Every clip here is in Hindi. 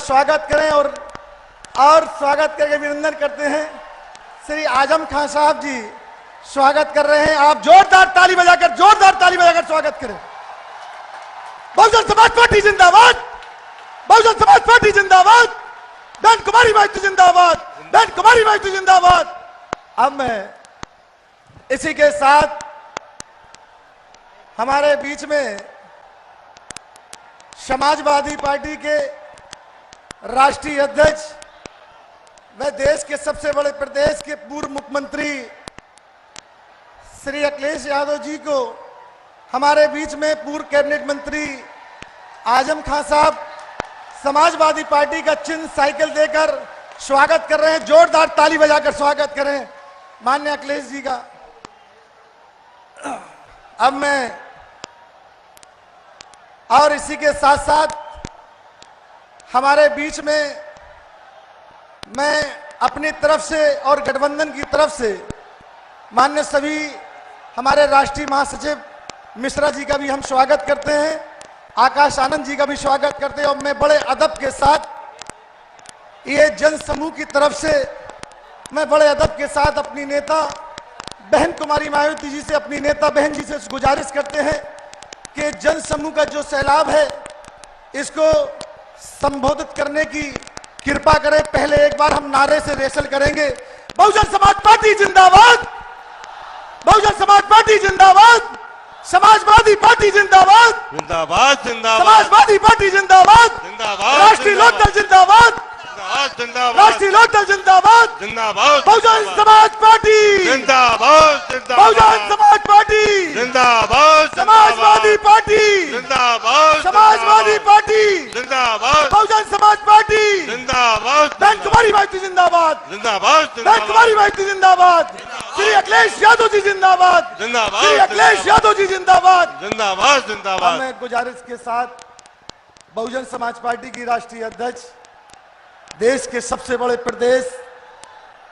स्वागत करें और स्वागत करके अभिनंदन करते हैं श्री आजम खान साहब जी स्वागत कर रहे हैं। आप जोरदार ताली बजाकर स्वागत करें। बहुजन समाज पार्टी जिंदाबाद, बहुजन समाज पार्टी जिंदाबाद, बहन कुमारी माइती जिंदाबाद, बहन कुमारी माइती जिंदाबाद। अब मैं इसी के साथ हमारे बीच में समाजवादी पार्टी के राष्ट्रीय अध्यक्ष व देश के सबसे बड़े प्रदेश के पूर्व मुख्यमंत्री श्री अखिलेश यादव जी को हमारे बीच में पूर्व कैबिनेट मंत्री आजम खान साहब समाजवादी पार्टी का चिन्ह साइकिल देकर स्वागत कर रहे हैं। जोरदार ताली बजाकर स्वागत करें माननीय अखिलेश जी का। अब मैं और इसी के साथ साथ हमारे बीच में मैं अपनी तरफ से और गठबंधन की तरफ से माननीय सभी हमारे राष्ट्रीय महासचिव मिश्रा जी का भी हम स्वागत करते हैं, आकाश आनंद जी का भी स्वागत करते हैं। और मैं बड़े अदब के साथ ये जन समूह की तरफ से मैं बड़े अदब के साथ अपनी नेता बहन कुमारी मायावती जी से, अपनी नेता बहन जी से गुजारिश करते हैं कि जन समूह का जो सैलाब है इसको संबोधित करने की कृपा करें। पहले एक बार हम नारे से रेसल करेंगे। बहुजन समाज पार्टी जिंदाबाद, बहुजन समाज पार्टी जिंदाबाद, समाजवादी पार्टी जिंदाबाद, जिंदाबाद जिंदाबाद, समाजवादी पार्टी जिंदाबाद, जिंदाबाद, राष्ट्रीय लोकदल जिंदाबाद, जिंदाबाद, राष्ट्रीय लोकदल जिंदाबाद, जिंदाबाद, बहुजन समाज पार्टी जिंदाबाद, बहुजन समाज पार्टी जिंदाबाद, समाजवादी पार्टी जिंदाबाद, समाजवादी पार्टी जिंदाबाद, बहुजन समाज पार्टी जिंदाबाद, बहन कुमारी माइती जिंदाबाद, जिंदाबाद, बहन कुमारी माइती जिंदाबाद, श्री अखिलेश यादव जी जिंदाबाद, जिंदाबाद, श्री अखिलेश यादव जी जिंदाबाद, जिंदाबाद, जिंदाबाद। मैं गुजारिश के साथ बहुजन समाज पार्टी की राष्ट्रीय अध्यक्ष, देश के सबसे बड़े प्रदेश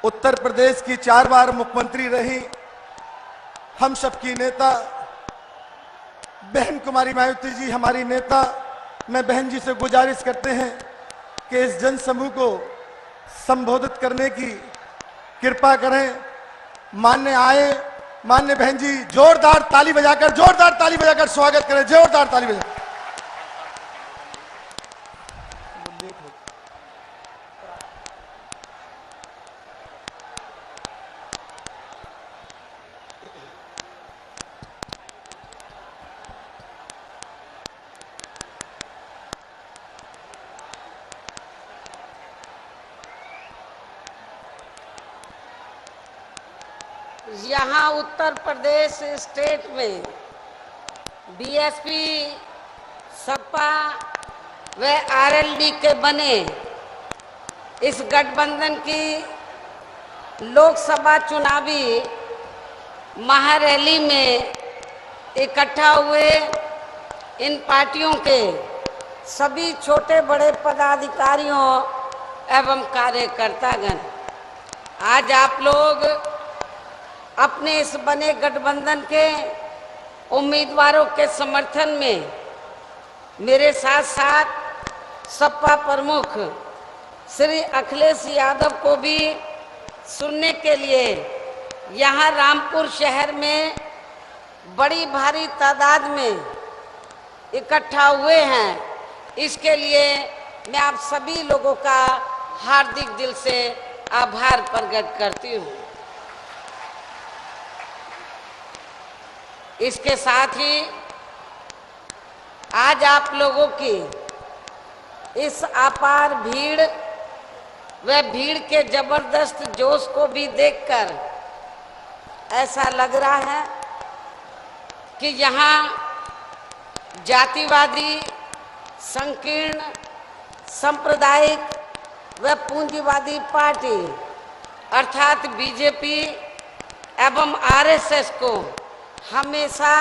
उत्तर प्रदेश की 4 बार मुख्यमंत्री रही हम सबकी नेता बहन कुमारी मायावती जी हमारी नेता, मैं बहन जी से गुजारिश करते हैं कि इस जन समूह को संबोधित करने की कृपा करें। मान्य बहन जी जोरदार ताली बजाकर स्वागत करें, जोरदार ताली बजा। यहाँ उत्तर प्रदेश स्टेट में बीएसपी, सपा व आरएलडी के बने इस गठबंधन की लोकसभा चुनावी महारैली में इकट्ठा हुए इन पार्टियों के सभी छोटे बड़े पदाधिकारियों एवं कार्यकर्तागण, आज आप लोग अपने इस बने गठबंधन के उम्मीदवारों के समर्थन में मेरे साथ साथ सपा प्रमुख श्री अखिलेश यादव को भी सुनने के लिए यहाँ रामपुर शहर में बड़ी भारी तादाद में इकट्ठा हुए हैं। इसके लिए मैं आप सभी लोगों का हार्दिक दिल से आभार प्रकट करती हूँ। इसके साथ ही आज आप लोगों की इस अपार भीड़ व भीड़ के जबरदस्त जोश को भी देखकर ऐसा लग रहा है कि यहाँ जातिवादी, संकीर्ण, सांप्रदायिक व पूंजीवादी पार्टी अर्थात बीजेपी एवं आरएसएस को हमेशा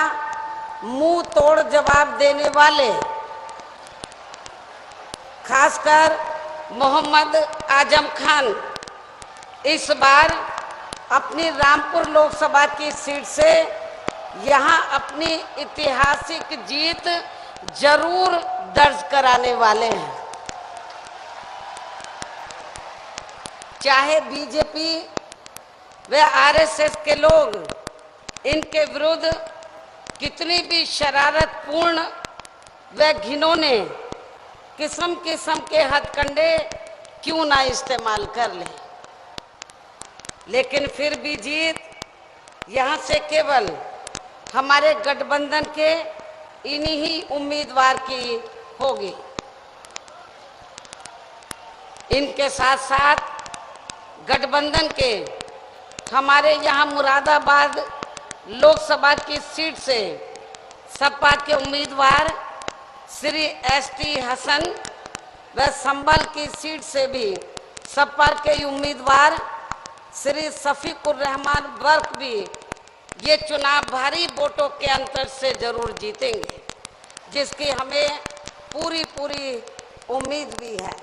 मुंह तोड़ जवाब देने वाले खासकर मोहम्मद आजम खान इस बार अपनी रामपुर लोकसभा की सीट से यहाँ अपनी ऐतिहासिक जीत जरूर दर्ज कराने वाले हैं। चाहे बीजेपी व आरएसएस के लोग इनके विरुद्ध कितनी भी शरारतपूर्ण व घिनौने किस्म किस्म के हथकंडे क्यों ना इस्तेमाल कर ले, लेकिन फिर भी जीत यहाँ से केवल हमारे गठबंधन के इन्हीं ही उम्मीदवार की होगी। इनके साथ साथ गठबंधन के हमारे यहाँ मुरादाबाद लोकसभा की सीट से सपा के उम्मीदवार श्री एसटी हसन व संभल की सीट से भी सपा के उम्मीदवार श्री शफीकुर रहमान वर्क भी ये चुनाव भारी वोटों के अंतर से जरूर जीतेंगे, जिसकी हमें पूरी उम्मीद भी है।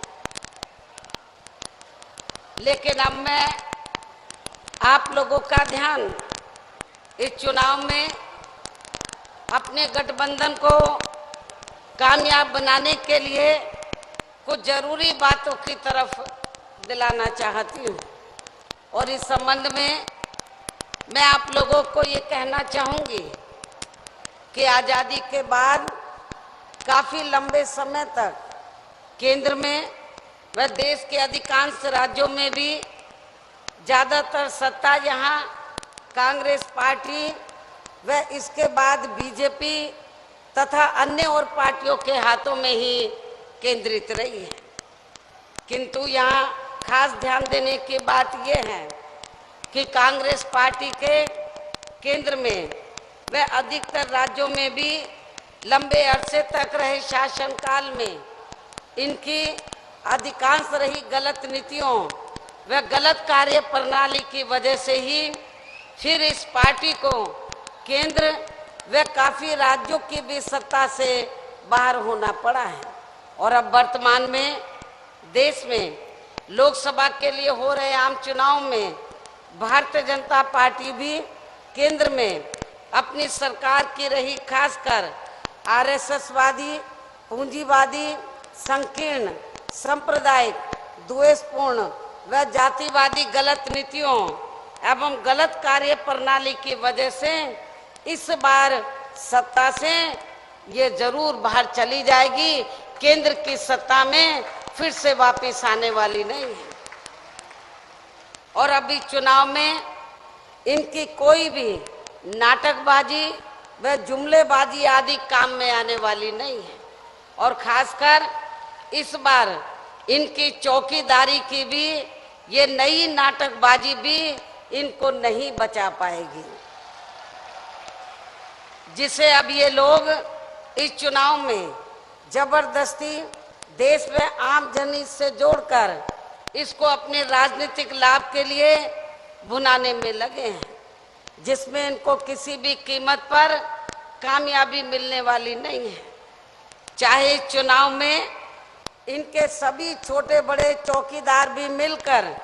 लेकिन अब मैं आप लोगों का ध्यान इस चुनाव में अपने गठबंधन को कामयाब बनाने के लिए कुछ जरूरी बातों की तरफ दिलाना चाहती हूँ। और इस संबंध में मैं आप लोगों को ये कहना चाहूँगी कि आज़ादी के बाद काफ़ी लंबे समय तक केंद्र में व देश के अधिकांश राज्यों में भी ज़्यादातर सत्ता यहाँ कांग्रेस पार्टी व इसके बाद बीजेपी तथा अन्य और पार्टियों के हाथों में ही केंद्रित रही है। किंतु यहाँ खास ध्यान देने की बात यह है कि कांग्रेस पार्टी के केंद्र में व अधिकतर राज्यों में भी लंबे अरसे तक रहे शासनकाल में इनकी अधिकांश रही गलत नीतियों व गलत कार्य प्रणाली की वजह से ही फिर इस पार्टी को केंद्र व काफ़ी राज्यों की भी सत्ता से बाहर होना पड़ा है। और अब वर्तमान में देश में लोकसभा के लिए हो रहे आम चुनाव में भारतीय जनता पार्टी भी केंद्र में अपनी सरकार की रही, खासकर आरएसएसवादी, पूंजीवादी, संकीर्ण, सांप्रदायिक, द्वेषपूर्ण व जातिवादी गलत नीतियों एवं गलत कार्य प्रणाली की वजह से इस बार सत्ता से ये जरूर बाहर चली जाएगी। केंद्र की सत्ता में फिर से वापस आने वाली नहीं है। और अभी चुनाव में इनकी कोई भी नाटकबाजी व जुमलेबाजी आदि काम में आने वाली नहीं है। और खासकर इस बार इनकी चौकीदारी की भी ये नई नाटकबाजी भी इनको नहीं बचा पाएगी, जिसे अब ये लोग इस चुनाव में जबरदस्ती देश में आम जनहित से जोड़कर इसको अपने राजनीतिक लाभ के लिए भुनाने में लगे हैं, जिसमें इनको किसी भी कीमत पर कामयाबी मिलने वाली नहीं है। चाहे इस चुनाव में इनके सभी छोटे बड़े चौकीदार भी मिलकर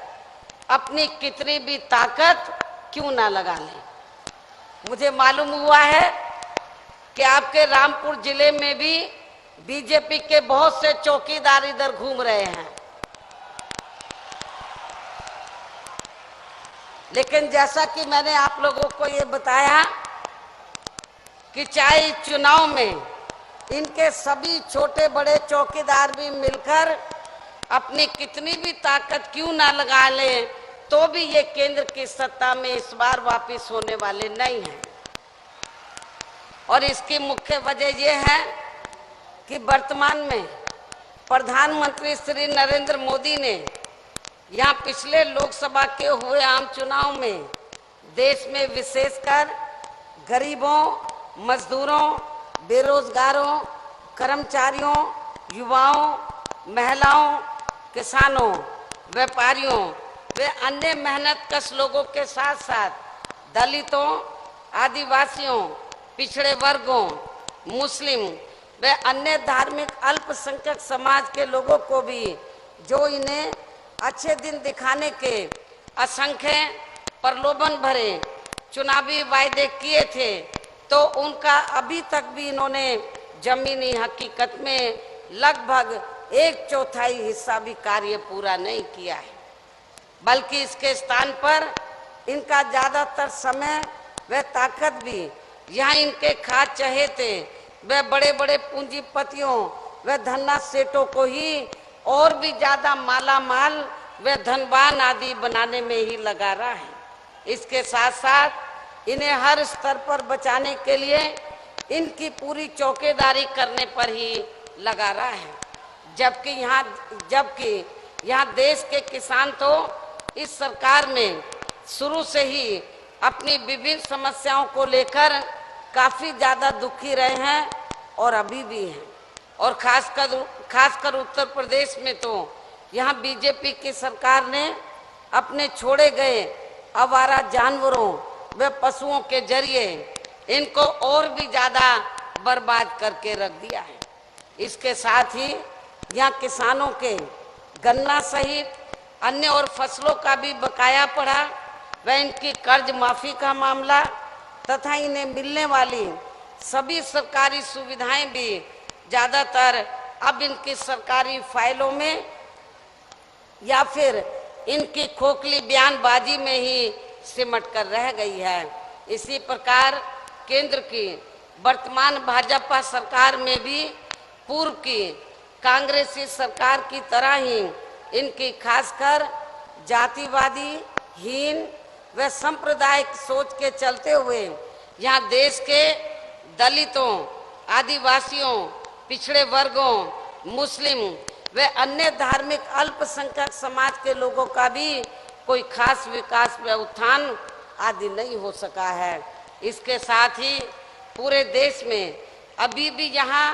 अपनी कितनी भी ताकत क्यों ना लगा लें। मुझे मालूम हुआ है कि आपके रामपुर जिले में भी बीजेपी के बहुत से चौकीदार इधर घूम रहे हैं। लेकिन जैसा कि मैंने आप लोगों को ये बताया कि चाहे चुनाव में इनके सभी छोटे बड़े चौकीदार भी मिलकर अपनी कितनी भी ताकत क्यों ना लगा लें, तो भी ये केंद्र की सत्ता में इस बार वापस होने वाले नहीं हैं। और इसकी मुख्य वजह यह है कि वर्तमान में प्रधानमंत्री श्री नरेंद्र मोदी ने यहाँ पिछले लोकसभा के हुए आम चुनाव में देश में विशेषकर गरीबों, मजदूरों, बेरोजगारों, कर्मचारियों, युवाओं, महिलाओं, किसानों, व्यापारियों व अन्य मेहनतकश लोगों के साथ साथ दलितों, आदिवासियों, पिछड़े वर्गों, मुस्लिम व अन्य धार्मिक अल्पसंख्यक समाज के लोगों को भी जो इन्हें अच्छे दिन दिखाने के असंख्य प्रलोभन भरे चुनावी वायदे किए थे, तो उनका अभी तक भी इन्होंने जमीनी हकीकत में लगभग 1/4 हिस्सा भी कार्य पूरा नहीं किया है। बल्कि इसके स्थान पर इनका ज्यादातर समय व ताकत भी यहाँ इनके खास चहेते व बड़े बड़े पूंजीपतियों व धन्ना सेठों को ही और भी ज्यादा माला माल व धनवान आदि बनाने में ही लगा रहा है। इसके साथ साथ इन्हें हर स्तर पर बचाने के लिए इनकी पूरी चौकीदारी करने पर ही लगा रहा है। जबकि यहाँ देश के किसान तो इस सरकार में शुरू से ही अपनी विभिन्न समस्याओं को लेकर काफी ज्यादा दुखी रहे हैं और अभी भी हैं। और खासकर उत्तर प्रदेश में तो यहाँ बीजेपी की सरकार ने अपने छोड़े गए आवारा जानवरों व पशुओं के जरिए इनको और भी ज्यादा बर्बाद करके रख दिया है। इसके साथ ही यहाँ किसानों के गन्ना सहित अन्य और फसलों का भी बकाया पड़ा व इनकी कर्ज माफी का मामला तथा इन्हें मिलने वाली सभी सरकारी सुविधाएं भी ज्यादातर अब इनकी सरकारी फाइलों में या फिर इनकी खोखली बयानबाजी में ही सिमट कर रह गई है। इसी प्रकार केंद्र की वर्तमान भाजपा सरकार में भी पूर्व की कांग्रेसी सरकार की तरह ही इनकी खासकर जातिवादी हीन व सांप्रदायिक सोच के चलते हुए यहाँ देश के दलितों, आदिवासियों, पिछड़े वर्गों, मुस्लिम व अन्य धार्मिक अल्पसंख्यक समाज के लोगों का भी कोई खास विकास व उत्थान आदि नहीं हो सका है। इसके साथ ही पूरे देश में अभी भी यहाँ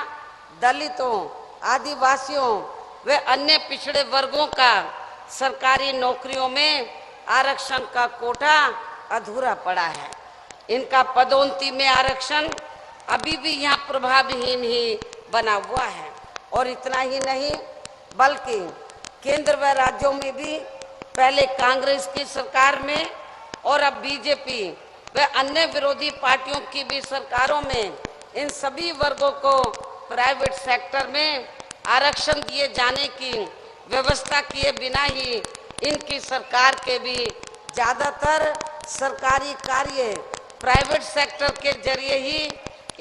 दलितों, आदिवासियों व अन्य पिछड़े वर्गों का सरकारी नौकरियों में आरक्षण का कोटा अधूरा पड़ा है। इनका पदोन्नति में आरक्षण अभी भी यहाँ प्रभावहीन ही बना हुआ है। और इतना ही नहीं बल्कि केंद्र व राज्यों में भी पहले कांग्रेस की सरकार में और अब बीजेपी व अन्य विरोधी पार्टियों की भी सरकारों में इन सभी वर्गों को प्राइवेट सेक्टर में आरक्षण दिए जाने की व्यवस्था किए बिना ही इनकी सरकार के भी ज्यादातर सरकारी कार्य प्राइवेट सेक्टर के जरिए ही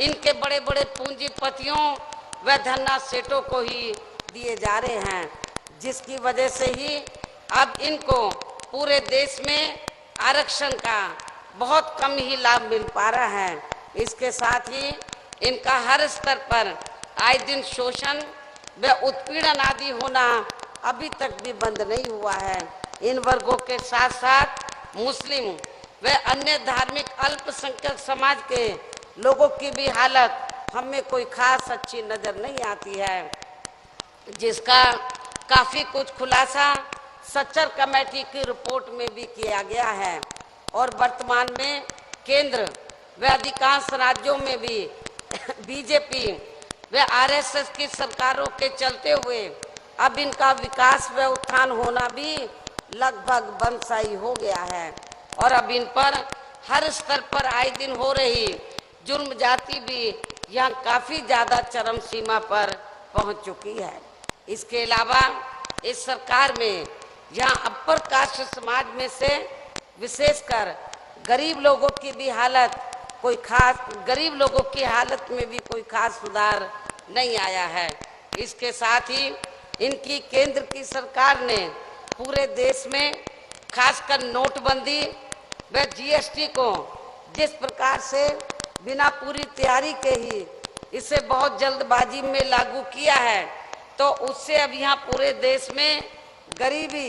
इनके बड़े बड़े पूंजीपतियों व धन्ना सेठों को ही दिए जा रहे हैं, जिसकी वजह से ही अब इनको पूरे देश में आरक्षण का बहुत कम ही लाभ मिल पा रहा है। इसके साथ ही इनका हर स्तर पर आए दिन शोषण व उत्पीड़न आदि होना अभी तक भी बंद नहीं हुआ है। इन वर्गों के साथ साथ मुस्लिम व अन्य धार्मिक अल्पसंख्यक समाज के लोगों की भी हालत हमें कोई खास अच्छी नजर नहीं आती है, जिसका काफी कुछ खुलासा सच्चर कमेटी की रिपोर्ट में भी किया गया है। और वर्तमान में केंद्र व अधिकांश राज्यों में भी बीजेपी व आरएसएस की सरकारों के चलते हुए अब इनका विकास व उत्थान होना भी लगभग बंद सा ही हो गया है। और अब इन पर हर स्तर पर आए दिन हो रही जुर्म जाति भी यहाँ काफी ज्यादा चरम सीमा पर पहुंच चुकी है। इसके अलावा इस सरकार में यहाँ अपर कास्ट समाज में से विशेषकर गरीब लोगों की भी हालत गरीब लोगों की हालत में भी कोई खास सुधार नहीं आया है। इसके साथ ही इनकी केंद्र की सरकार ने पूरे देश में खासकर नोटबंदी व जीएसटी को जिस प्रकार से बिना पूरी तैयारी के ही इसे बहुत जल्दबाजी में लागू किया है, तो उससे अब यहाँ पूरे देश में गरीबी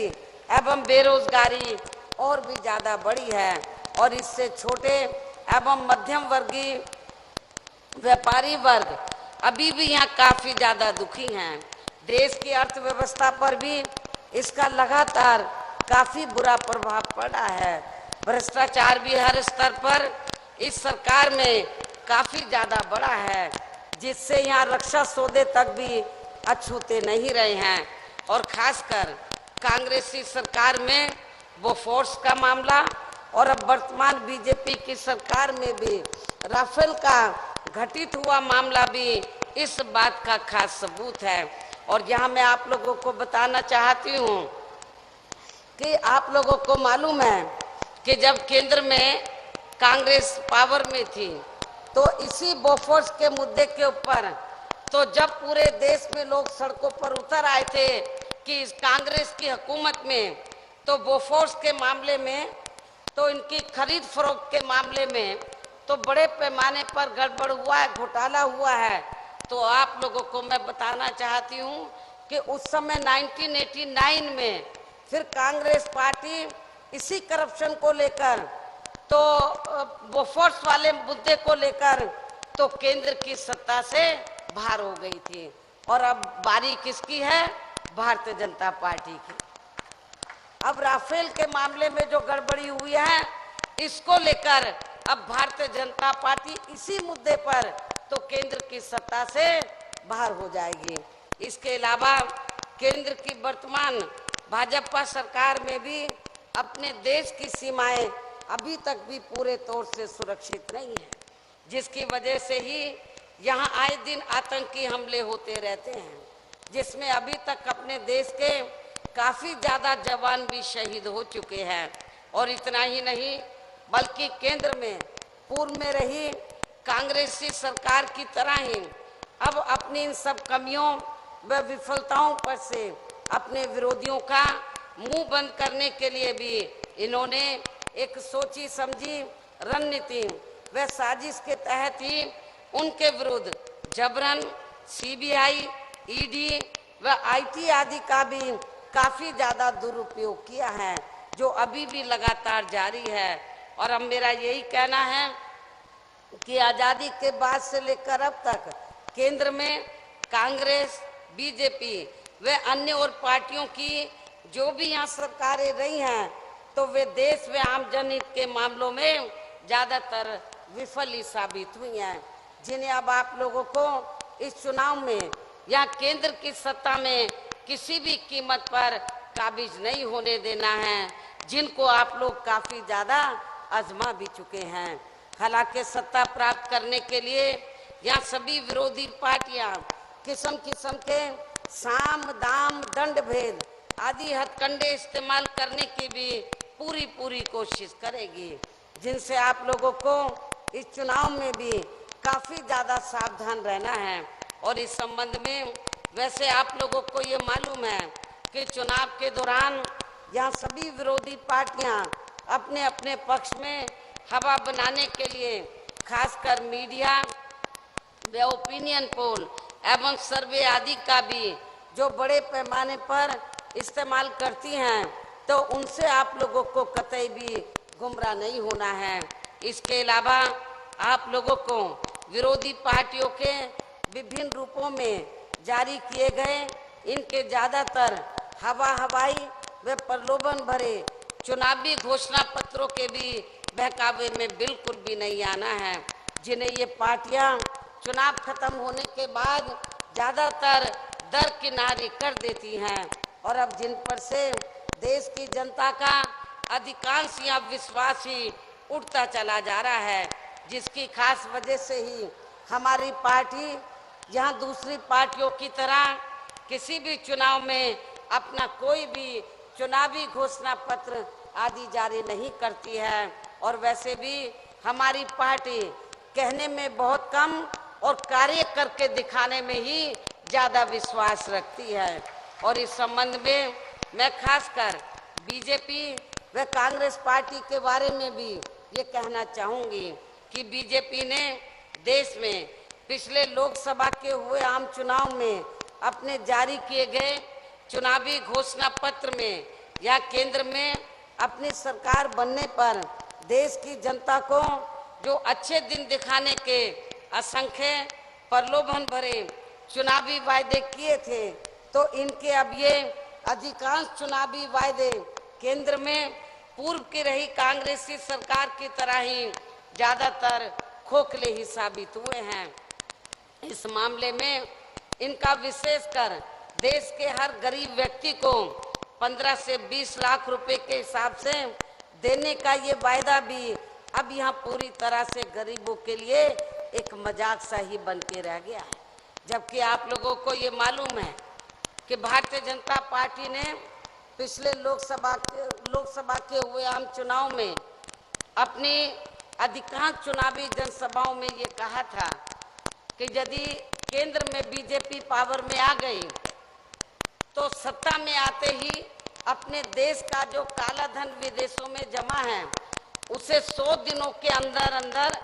एवं बेरोजगारी और भी ज्यादा बढ़ी है। और इससे छोटे एवं मध्यम वर्गीय व्यापारी वर्ग अभी भी यहाँ काफी ज्यादा दुखी हैं। देश की अर्थव्यवस्था पर भी इसका लगातार काफी बुरा प्रभाव पड़ा है। भ्रष्टाचार भी हर स्तर पर इस सरकार में काफी ज्यादा बढ़ा है, जिससे यहाँ रक्षा सौदे तक भी अछूते नहीं रहे हैं। और खासकर कांग्रेसी सरकार में वो फोर्स का मामला और अब वर्तमान बीजेपी की सरकार में भी राफेल का घटित हुआ मामला भी इस बात का खास सबूत है। और यहाँ मैं आप लोगों को बताना चाहती हूँ कि आप लोगों को मालूम है कि जब केंद्र में कांग्रेस पावर में थी तो इसी बोफोर्स के मुद्दे के ऊपर तो जब पूरे देश में लोग सड़कों पर उतर आए थे कि इस कांग्रेस की हुकूमत में तो बोफोर्स के मामले में तो इनकी खरीद फरोख्त के मामले में तो बड़े पैमाने पर गड़बड़ हुआ है, घोटाला हुआ है। तो आप लोगों को मैं बताना चाहती हूँ कि उस समय 1989 में फिर कांग्रेस पार्टी इसी करप्शन को लेकर तो बोफोर्स वाले मुद्दे को लेकर तो केंद्र की सत्ता से बाहर हो गई थी और अब बारी किसकी है? भारतीय जनता पार्टी की। अब राफेल के मामले में जो गड़बड़ी हुई है इसको लेकर अब भारतीय जनता पार्टी इसी मुद्दे पर तो केंद्र की सत्ता से बाहर हो जाएगी। इसके अलावा केंद्र की वर्तमान भाजपा सरकार में भी अपने देश की सीमाएं अभी तक भी पूरे तौर से सुरक्षित नहीं है, जिसकी वजह से ही यहाँ आए दिन आतंकी हमले होते रहते हैं, जिसमें अभी तक अपने देश के काफी ज्यादा जवान भी शहीद हो चुके हैं। और इतना ही नहीं बल्कि केंद्र में पूर्व में रही कांग्रेसी सरकार की तरह ही अब अपनी इन सब कमियों व विफलताओं पर से अपने विरोधियों का मुंह बंद करने के लिए भी इन्होंने एक सोची समझी रणनीति व साजिश के तहत ही उनके विरुद्ध जबरन सीबीआई, ईडी व आईटी आदि का भी काफी ज्यादा दुरुपयोग किया है, जो अभी भी लगातार जारी है। और अब मेरा यही कहना है कि आजादी के बाद से लेकर अब तक केंद्र में कांग्रेस, बीजेपी व अन्य और पार्टियों की जो भी यहाँ सरकारें रही हैं तो वे देश व आम जनहित के मामलों में ज्यादातर विफल ही साबित हुई हैं, जिन्हें अब आप लोगों को इस चुनाव में या केंद्र की सत्ता में किसी भी कीमत पर काबिज नहीं होने देना है, जिनको आप लोग काफी ज्यादा आजमा भी चुके हैं। हालांकि सत्ता प्राप्त करने के लिए यहाँ सभी विरोधी पार्टियां किस्म किस्म के साम दाम दंड भेद आदि हथकंडे इस्तेमाल करने की भी पूरी कोशिश करेगी, जिनसे आप लोगों को इस चुनाव में भी काफी ज्यादा सावधान रहना है। और इस संबंध में वैसे आप लोगों को ये मालूम है कि चुनाव के दौरान यहाँ सभी विरोधी पार्टियां अपने अपने पक्ष में हवा बनाने के लिए खासकर मीडिया व ओपिनियन पोल एवं सर्वे आदि का भी जो बड़े पैमाने पर इस्तेमाल करती हैं, तो उनसे आप लोगों को कतई भी गुमराह नहीं होना है। इसके अलावा आप लोगों को विरोधी पार्टियों के विभिन्न रूपों में जारी किए गए इनके ज्यादातर हवाई व प्रलोभन भरे चुनावी घोषणा पत्रों के भी बहकावे में बिल्कुल भी नहीं आना है, जिन्हें ये पार्टियां चुनाव खत्म होने के बाद ज्यादातर दरकिनारी कर देती हैं और अब जिन पर से देश की जनता का अधिकांश या विश्वास ही उठता चला जा रहा है, जिसकी खास वजह से ही हमारी पार्टी यहाँ दूसरी पार्टियों की तरह किसी भी चुनाव में अपना कोई भी चुनावी घोषणा पत्र आदि जारी नहीं करती है। और वैसे भी हमारी पार्टी कहने में बहुत कम और कार्य करके दिखाने में ही ज्यादा विश्वास रखती है। और इस संबंध में मैं खासकर बीजेपी व कांग्रेस पार्टी के बारे में भी ये कहना चाहूंगी कि बीजेपी ने देश में पिछले लोकसभा के हुए आम चुनाव में अपने जारी किए गए चुनावी घोषणा पत्र में या केंद्र में अपनी सरकार बनने पर देश की जनता को जो अच्छे दिन दिखाने के असंख्य प्रलोभन भरे चुनावी वायदे किए थे, तो इनके अब ये अधिकांश चुनावी वायदे केंद्र में पूर्व की रही कांग्रेसी सरकार की तरह ही ज्यादातर खोखले ही साबित हुए हैं। इस मामले में इनका विशेषकर देश के हर गरीब व्यक्ति को 15 से 20 लाख रुपए के हिसाब से देने का ये वायदा भी अब यहाँ पूरी तरह से गरीबों के लिए एक मजाक सा ही बन के रह गया है। जबकि आप लोगों को ये मालूम है कि भारतीय जनता पार्टी ने पिछले लोकसभा लोकसभा के हुए आम चुनाव में अपनी अधिकांश चुनावी जनसभाओं में ये कहा था कि यदि केंद्र में बीजेपी पावर में आ गई तो सत्ता में आते ही अपने देश का जो काला धन विदेशों में जमा है उसे 100 दिनों के अंदर अंदर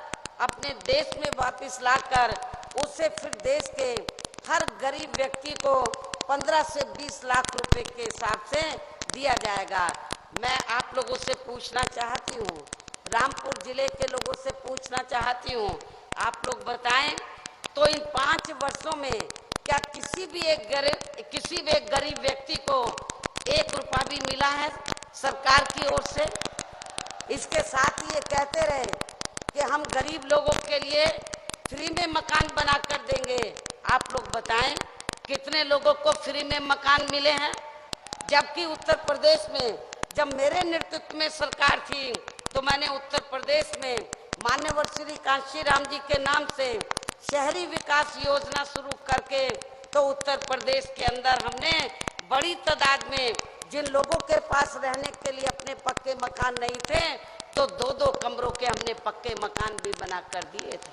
अपने देश में वापस लाकर उसे फिर देश के हर गरीब व्यक्ति को 15 से 20 लाख रुपए के हिसाब से दिया जाएगा। मैं आप लोगों से पूछना चाहती हूँ, रामपुर जिले के लोगों से पूछना चाहती हूँ, आप लोग बताएं तो इन 5 वर्षों में क्या किसी भी एक गरीब व्यक्ति को 1 रुपया भी मिला है सरकार की ओर से? इसके साथ ही ये कहते रहे कि हम गरीब लोगों के लिए फ्री में मकान बनाकर देंगे। आप लोग बताएं कितने लोगों को फ्री में मकान मिले हैं? जबकि उत्तर प्रदेश में जब मेरे नेतृत्व में सरकार थी तो मैंने उत्तर प्रदेश में माननीय श्री कांशीराम जी के नाम से शहरी विकास योजना शुरू करके तो उत्तर प्रदेश के अंदर हमने बड़ी तादाद में जिन लोगों के पास रहने के लिए अपने पक्के मकान नहीं थे तो 2-2 कमरों के हमने पक्के मकान भी बना कर दिए थे,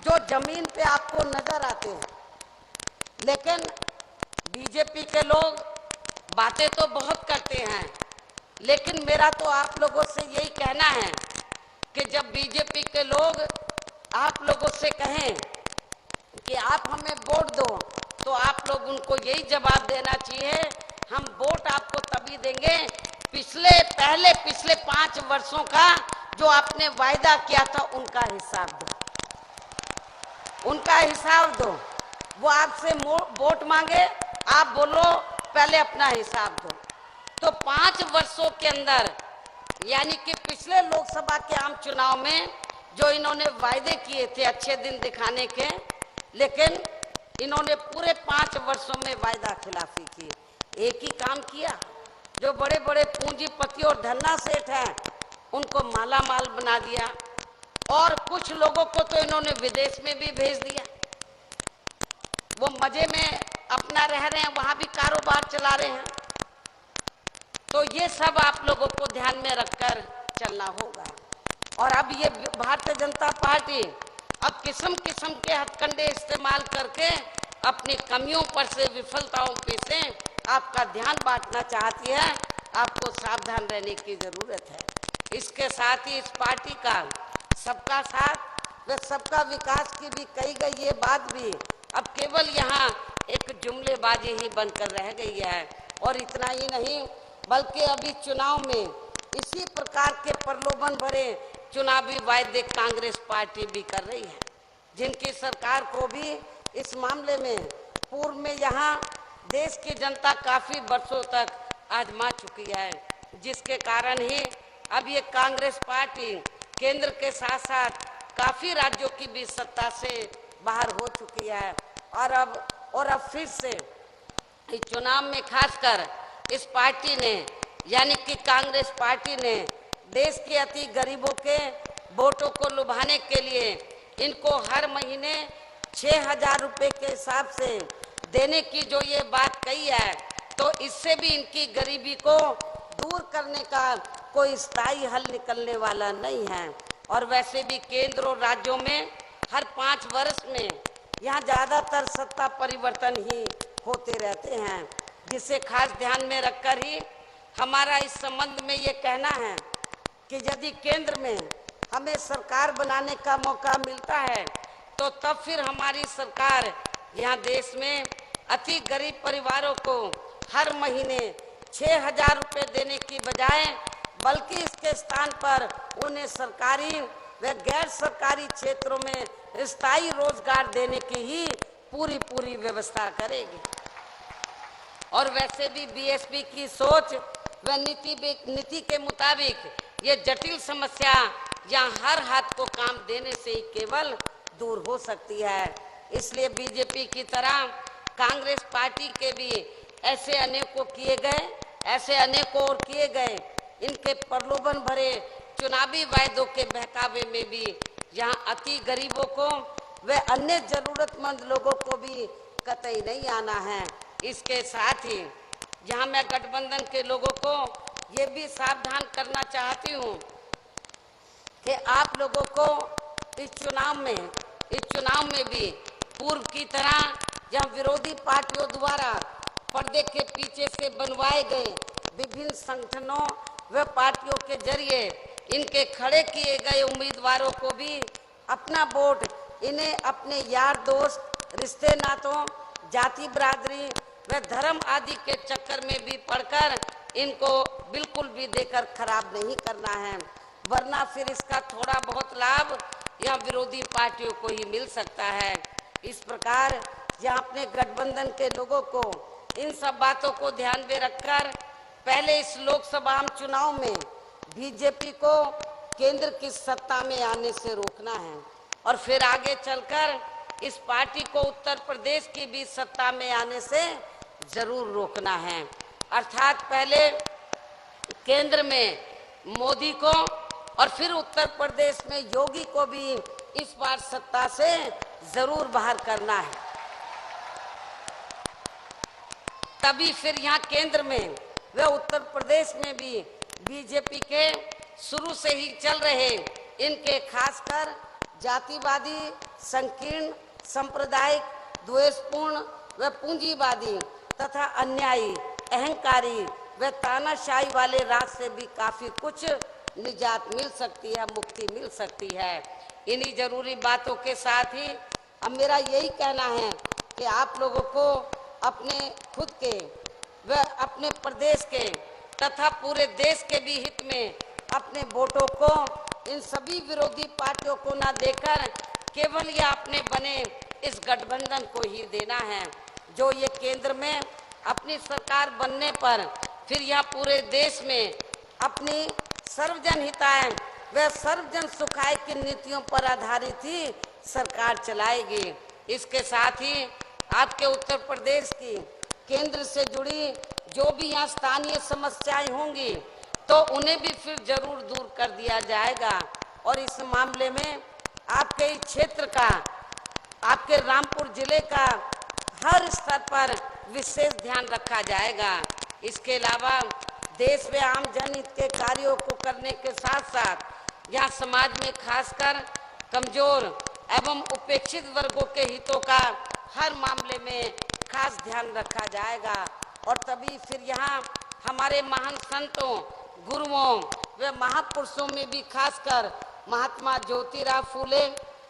जो जमीन पे आपको नजर आते हैं। लेकिन बीजेपी के लोग बातें तो बहुत करते हैं, लेकिन मेरा तो आप लोगों से यही कहना है कि जब बीजेपी के लोग आप लोगों से कहें कि आप हमें वोट दो तो आप लोग उनको यही जवाब देना चाहिए, हम वोट आपको तभी देंगे पिछले 5 वर्षों का जो आपने वायदा किया था उनका हिसाब दो, उनका हिसाब दो। वो आपसे वोट मांगे, आप बोलो पहले अपना हिसाब दो। तो 5 वर्षों के अंदर यानी कि पिछले लोकसभा के आम चुनाव में जो इन्होंने वायदे किए थे अच्छे दिन दिखाने के, लेकिन इन्होंने पूरे 5 वर्षों में वायदा खिलाफी की। एक ही काम किया, जो बड़े बड़े पूंजीपति और धन्ना सेठ हैं उनको माला माल बना दिया और कुछ लोगों को तो इन्होंने विदेश में भी भेज दिया। वो मजे में अपना रह रहे हैं, वहां भी कारोबार चला रहे हैं। तो ये सब आप लोगों को ध्यान में रखकर चलना होगा। और अब ये भारतीय जनता पार्टी अब किस्म किस्म के हथकंडे इस्तेमाल करके अपनी कमियों पर से विफलताओं पे से आपका ध्यान बांटना चाहती है। आपको सावधान रहने की जरूरत है। इसके साथ ही इस पार्टी का सबका साथ व सबका विकास की भी कही गई ये बात भी अब केवल यहाँ एक जुमलेबाजी ही बनकर रह गई है। और इतना ही नहीं बल्कि अभी चुनाव में इसी प्रकार के प्रलोभन भरे चुनावी वायदे कांग्रेस पार्टी भी कर रही है, जिनकी सरकार को भी इस मामले में पूर्व में यहाँ देश की जनता काफी वर्षों तक आजमा चुकी है, जिसके कारण ही अब ये कांग्रेस पार्टी केंद्र के साथ साथ काफी राज्यों की भी सत्ता से बाहर हो चुकी है। और अब फिर से इस चुनाव में खासकर इस पार्टी ने यानी कि कांग्रेस पार्टी ने देश के अति गरीबों के वोटों को लुभाने के लिए इनको हर महीने 6,000 रुपए के हिसाब से देने की जो ये बात कही है, तो इससे भी इनकी गरीबी को दूर करने का कोई स्थायी हल निकलने वाला नहीं है। और वैसे भी केंद्र और राज्यों में हर 5 वर्ष में यहाँ ज्यादातर सत्ता परिवर्तन ही होते रहते हैं, जिसे खास ध्यान में रखकर ही हमारा इस संबंध में ये कहना है कि यदि केंद्र में हमें सरकार बनाने का मौका मिलता है तो तब फिर हमारी सरकार यहाँ देश में अति गरीब परिवारों को हर महीने 6,000 रुपए देने की बजाय बल्कि इसके स्थान पर उन्हें सरकारी व गैर सरकारी क्षेत्रों में स्थायी रोजगार देने की ही पूरी व्यवस्था करेगी। और वैसे भी बीएसपी की सोच व नीति के मुताबिक ये जटिल समस्या यहाँ हर हाथ को काम देने से ही केवल दूर हो सकती है। इसलिए बीजेपी की तरह कांग्रेस पार्टी के भी ऐसे अनेकों और किए गए इनके प्रलोभन भरे चुनावी वायदों के बहकावे में भी यहाँ अति गरीबों को व अन्य जरूरतमंद लोगों को भी कतई नहीं आना है। इसके साथ ही यहाँ मैं गठबंधन के लोगों को ये भी सावधान करना चाहती हूँ कि आप लोगों को इस चुनाव में भी पूर्व की तरह जहाँ विरोधी पार्टियों द्वारा पर्दे के पीछे से बनवाए गए विभिन्न संगठनों व पार्टियों के जरिए इनके खड़े किए गए उम्मीदवारों को भी अपना वोट इन्हें अपने यार दोस्त, रिश्ते नातों, जाति बिरादरी व धर्म आदि के चक्कर में भी पड़कर इनको बिल्कुल भी देकर खराब नहीं करना है, वरना फिर इसका थोड़ा बहुत लाभ या विरोधी पार्टियों को ही मिल सकता है। इस प्रकार जहां अपने गठबंधन के लोगों को इन सब बातों को ध्यान में रखकर पहले इस लोकसभा चुनाव में बीजेपी को केंद्र की सत्ता में आने से रोकना है और फिर आगे चलकर इस पार्टी को उत्तर प्रदेश की भी सत्ता में आने से जरूर रोकना है। अर्थात पहले केंद्र में मोदी को और फिर उत्तर प्रदेश में योगी को भी इस बार सत्ता से जरूर बाहर करना है, तभी फिर यहाँ केंद्र में व उत्तर प्रदेश में भी बीजेपी के शुरू से ही चल रहे इनके खासकर जातिवादी, संकीर्ण, सांप्रदायिक, द्वेषपूर्ण व पूंजीवादी तथा अन्यायी, अहंकारी व तानाशाही वाले राज से भी काफी कुछ निजात मिल सकती है, मुक्ति मिल सकती है। इन्हीं जरूरी बातों के साथ ही अब मेरा यही कहना है कि आप लोगों को अपने खुद के व अपने प्रदेश के तथा पूरे देश के भी हित में अपने वोटों को इन सभी विरोधी पार्टियों को न देकर केवल या अपने बने इस गठबंधन को ही देना है, जो ये केंद्र में अपनी सरकार बनने पर फिर यह पूरे देश में अपनी सर्वजन हिताय व सर्वजन सुखाय की नीतियों पर आधारित ही सरकार चलाएगी। इसके साथ ही आपके उत्तर प्रदेश की केंद्र से जुड़ी जो भी यहाँ स्थानीय समस्याएं होंगी तो उन्हें भी फिर जरूर दूर कर दिया जाएगा और इस मामले में आपके इस क्षेत्र का, आपके रामपुर जिले का हर स्तर पर विशेष ध्यान रखा जाएगा। इसके अलावा देश में आम जनहित के कार्यों को करने के साथ साथ यहाँ समाज में खासकर कमजोर एवं उपेक्षित वर्गों के हितों का हर मामले में खास ध्यान रखा जाएगा और तभी फिर यहाँ हमारे महान संतों, गुरुओं व महापुरुषों में भी खासकर महात्मा ज्योतिराव फूले,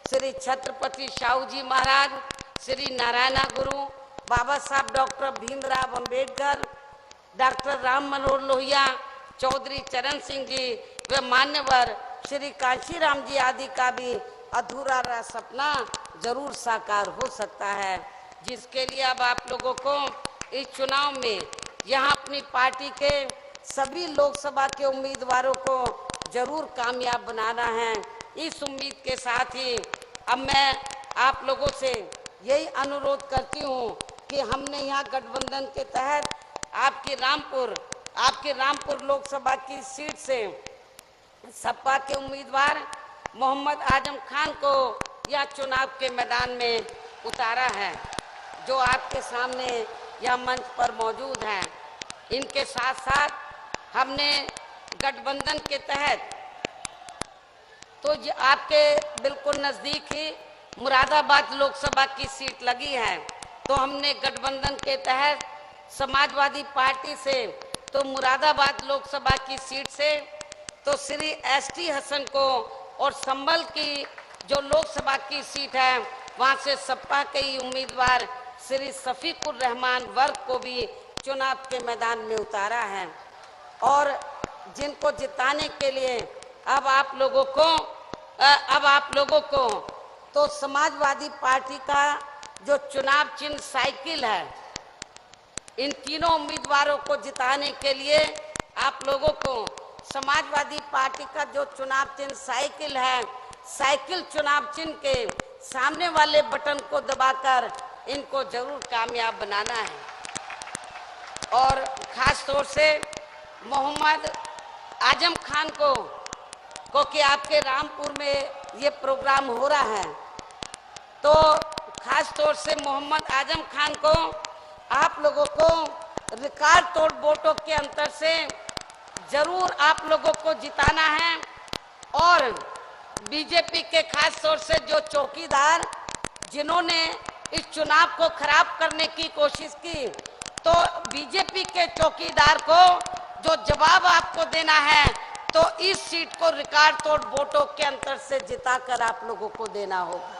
श्री छत्रपति शाहू जी महाराज, श्री नारायण गुरु, बाबा साहब डॉक्टर भीमराव अंबेडकर, डॉक्टर राम मनोहर लोहिया, चौधरी चरण सिंह जी व मान्यवर श्री कांशीराम जी आदि का भी अधूरा रहा सपना जरूर साकार हो सकता है, जिसके लिए अब आप लोगों को इस चुनाव में यहाँ अपनी पार्टी के सभी लोकसभा के उम्मीदवारों को जरूर कामयाब बनाना है। इस उम्मीद के साथ ही अब मैं आप लोगों से यही अनुरोध करती हूँ कि हमने यहाँ गठबंधन के तहत आपकी रामपुर लोकसभा की सीट से सपा के उम्मीदवार मोहम्मद आजम खान को यह चुनाव के मैदान में उतारा है, जो आपके सामने यह मंच पर मौजूद हैं। इनके साथ साथ हमने गठबंधन के तहत तो आपके बिल्कुल नज़दीक ही मुरादाबाद लोकसभा की सीट लगी है, तो हमने गठबंधन के तहत समाजवादी पार्टी से तो मुरादाबाद लोकसभा की सीट से तो श्री एसटी हसन को और संभल की जो लोकसभा की सीट है वहां से सपा के ही उम्मीदवार श्री शफीकुर रहमान वर्ग को भी चुनाव के मैदान में उतारा है और जिनको जिताने के लिए अब आप लोगों को तो समाजवादी पार्टी का जो चुनाव चिन्ह साइकिल है, इन तीनों उम्मीदवारों को जिताने के लिए आप लोगों को समाजवादी पार्टी का जो चुनाव चिन्ह साइकिल है, साइकिल चुनाव चिन्ह के सामने वाले बटन को दबाकर इनको जरूर कामयाब बनाना है। और खास तौर से मोहम्मद आजम खान को कि आपके रामपुर में ये प्रोग्राम हो रहा है, तो खास तौर से मोहम्मद आजम खान को आप लोगों को रिकॉर्ड तोड़ वोटों के अंतर से जरूर आप लोगों को जिताना है। और बीजेपी के खास तौर से जो चौकीदार जिन्होंने इस चुनाव को खराब करने की कोशिश की, तो बीजेपी के चौकीदार को जो जवाब आपको देना है तो इस सीट को रिकॉर्ड तोड़ वोटों के अंतर से जिताकर आप लोगों को देना होगा।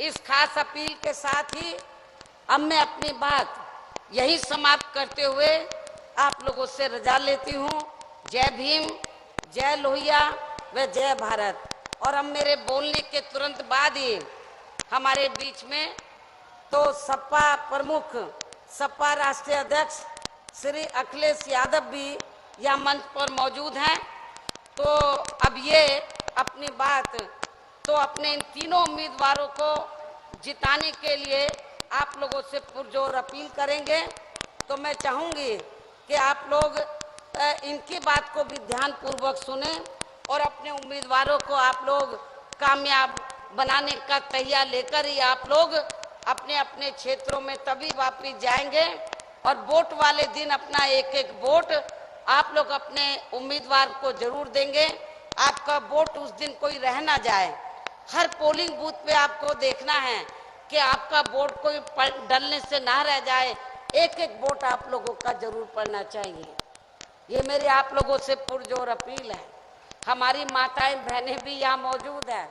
इस खास अपील के साथ ही अब मैं अपनी बात यही समाप्त करते हुए आप लोगों से रजा लेती हूँ। जय भीम, जय लोहिया व जय भारत। और अब मेरे बोलने के तुरंत बाद ही हमारे बीच में तो सपा प्रमुख, सपा राष्ट्रीय अध्यक्ष श्री अखिलेश यादव भी यह मंच पर मौजूद हैं। तो अब ये अपनी बात तो अपने इन तीनों उम्मीदवारों को जिताने के लिए आप लोगों से पुरजोर अपील करेंगे। तो मैं चाहूंगी कि आप लोग इनकी बात को भी ध्यानपूर्वक सुने और अपने उम्मीदवारों को आप लोग कामयाब बनाने का तैयार लेकर ही आप लोग अपने अपने क्षेत्रों में तभी वापिस जाएंगे और वोट वाले दिन अपना एक एक वोट आप लोग अपने उम्मीदवार को जरूर देंगे। आपका वोट उस दिन कोई रह ना जाए। हर पोलिंग बूथ पे आपको देखना है कि आपका वोट कोई डलने से ना रह जाए। एक एक वोट आप लोगों का जरूर पड़ना चाहिए। ये मेरी आप लोगों से पुरजोर अपील है। हमारी माताएं बहनें भी यहाँ मौजूद है,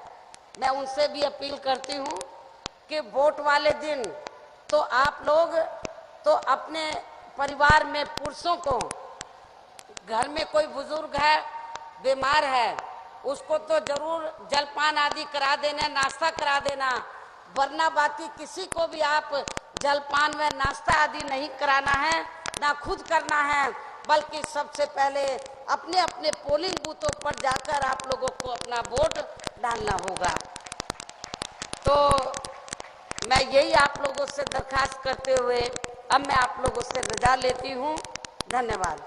मैं उनसे भी अपील करती हूँ कि वोट वाले दिन तो आप लोग तो अपने परिवार में पुरुषों को, घर में कोई बुजुर्ग है, बीमार है, उसको तो जरूर जलपान आदि करा देना, नाश्ता करा देना। वरना बाकी किसी को भी आप जलपान में नाश्ता आदि नहीं कराना है, ना खुद करना है, बल्कि सबसे पहले अपने अपने पोलिंग बूथों पर जाकर आप लोगों को अपना वोट डालना होगा। तो मैं यही आप लोगों से दरखास्त करते हुए अब मैं आप लोगों से रजा लेती हूँ। धन्यवाद।